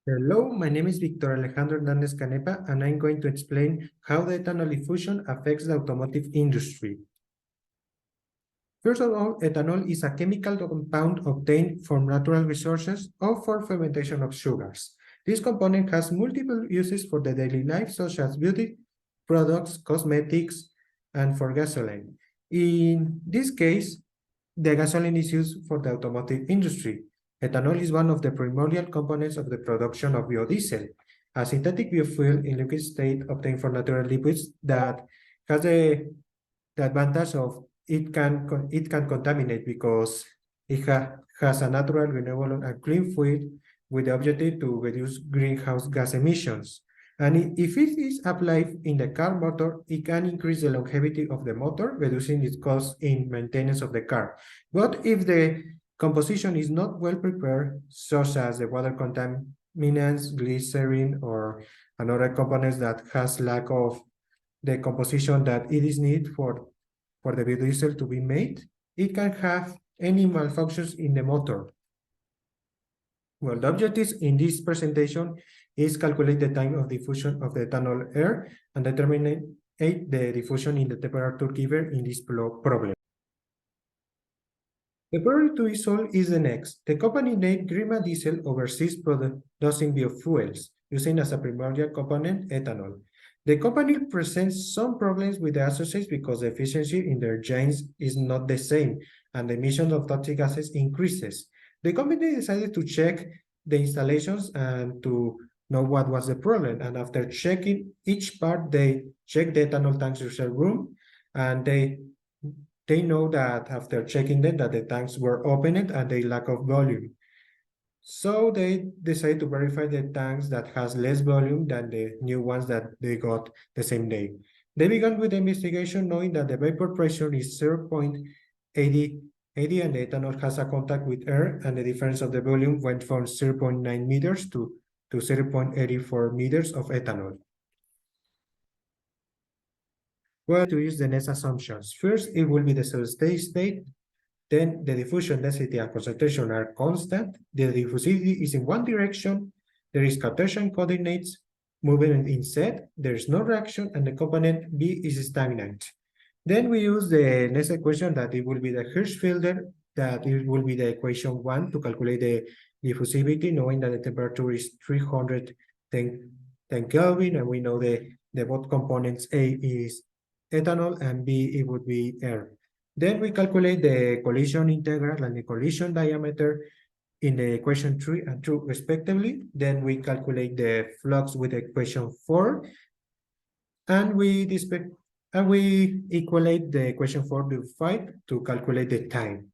Hello, my name is Victor Alejandro Hernández Canepa, and I'm going to explain how the ethanol diffusion affects the automotive industry. First of all, ethanol is a chemical compound obtained from natural resources or for fermentation of sugars. This component has multiple uses for the daily life, such as beauty products, cosmetics, and for gasoline. In this case, the gasoline is used for the automotive industry. Ethanol is one of the primordial components of the production of biodiesel, a synthetic biofuel in liquid state obtained from natural liquids that has the advantage of it can contaminate because it has a natural, renewable, and clean fuel with the objective to reduce greenhouse gas emissions. And if it is applied in the car motor, it can increase the longevity of the motor, reducing its cost in maintenance of the car. But if the composition is not well prepared, such as the water contaminants, glycerin, or another components that has lack of the composition that it is needed for the biodiesel to be made, it can have any malfunctions in the motor. Well, the objectives in this presentation is calculate the time of diffusion of the ethanol air and determine the diffusion in the temperature given in this problem. The problem to solve is the next. The company named Grima Diesel oversees producing biofuels, using as a primordial component ethanol. The company presents some problems with the associates because the efficiency in their chains is not the same, and the emission of toxic gases increases. The company decided to check the installations and to know what was the problem. And after checking each part, they checked the ethanol tanks reserve room, and they know that after checking them that the tanks were opened and they lack of volume. So they decided to verify the tanks that has less volume than the new ones that they got the same day. They began with the investigation knowing that the vapor pressure is 0.80 and the ethanol has a contact with air, and the difference of the volume went from 0.9 meters to 0.84 meters of ethanol. Well, to use the next assumptions. First, it will be the steady state. Then the diffusion density and concentration are constant. The diffusivity is in one direction. There is Cartesian coordinates, movement in Z. There is no reaction, and the component B is stagnant. Then we use the next equation that it will be the Hirschfelder, that it will be the equation 1 to calculate the diffusivity, knowing that the temperature is 310 Kelvin, and we know the both components A is ethanol and B it would be air. Then we calculate the collision integral and the collision diameter in the equation 3 and 2 respectively. Then we calculate the flux with equation 4, and we equate the equation 4 to 5 to calculate the time.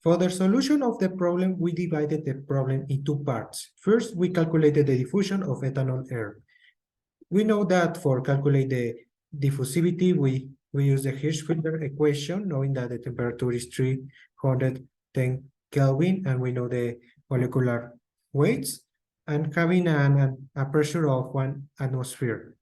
For the solution of the problem, we divided the problem in two parts. First, we calculated the diffusion of ethanol air. We know that for calculate the diffusivity, we use the Hirschfelder equation, knowing that the temperature is 310 Kelvin, and we know the molecular weights, and having a pressure of 1 atmosphere.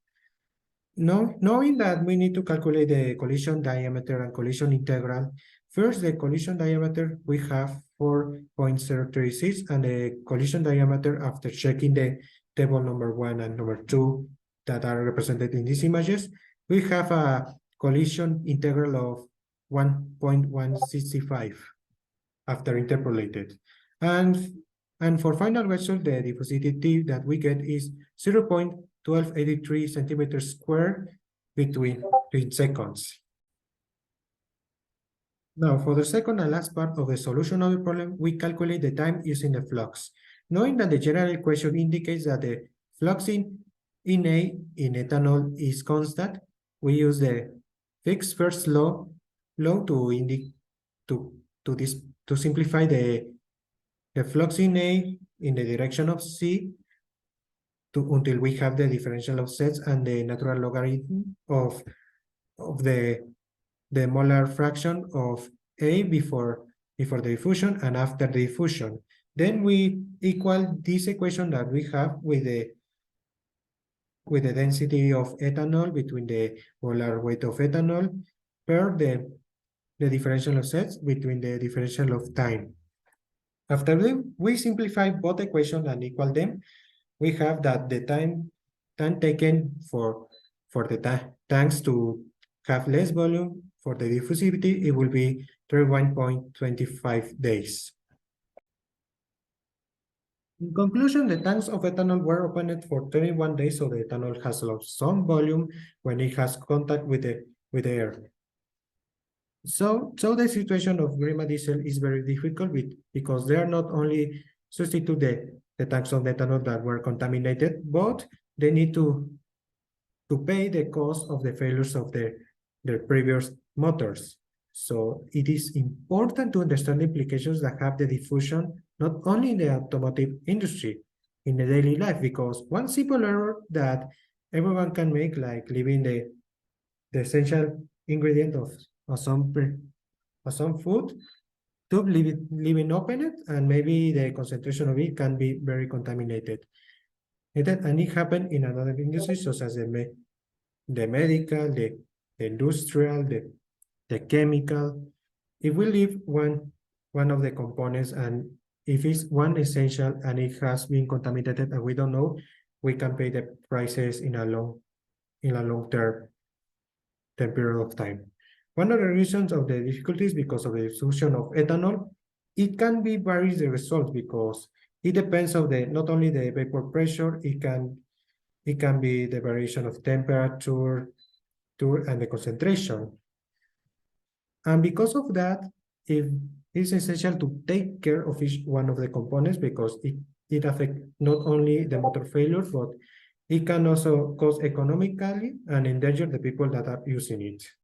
Knowing that we need to calculate the collision diameter and collision integral, first the collision diameter we have 4.036, and the collision diameter after checking the table number 1 and number 2 that are represented in these images, we have a collision integral of 1.165 after interpolated. And for final result, the diffusivity that we get is 0.1283 centimeters squared between seconds. Now, for the second and last part of the solution of the problem, we calculate the time using the flux. Knowing that the general equation indicates that the flux in A in ethanol is constant, we use the fixed first law to simplify the flux in A in the direction of C until we have the differential of sets and the natural logarithm of the molar fraction of A before the diffusion and after the diffusion. Then we equal this equation that we have with the density of ethanol between the molar weight of ethanol per the differential of sets between the differential of time. After we simplify both equations and equal them, we have that the time taken for the tanks to have less volume for the diffusivity, it will be 31.25 days. In conclusion, the tanks of ethanol were opened for 21 days, so the ethanol has lost some volume when it has contact with the air. So the situation of green diesel is very difficult because they are not only substitute the tanks of ethanol that were contaminated, but they need to pay the cost of the failures of their previous motors. So it is important to understand the implications that have the diffusion, not only in the automotive industry, in the daily life, because one simple error that everyone can make, like leaving the essential ingredient of some food, to leaving open it, and maybe the concentration of it can be very contaminated. And it happened in another industry, such as the medical, the industrial, the chemical. If we leave one of the components, and if it's one essential and it has been contaminated and we don't know, we can pay the prices in a long term period of time. One of the reasons of the difficulties because of the diffusion of ethanol, it can be varies the results because it depends on not only the vapor pressure, it can be the variation of temperature, and the concentration. And because of that, it's essential to take care of each one of the components because it affects not only the motor failure, but it can also cause economically and endanger the people that are using it.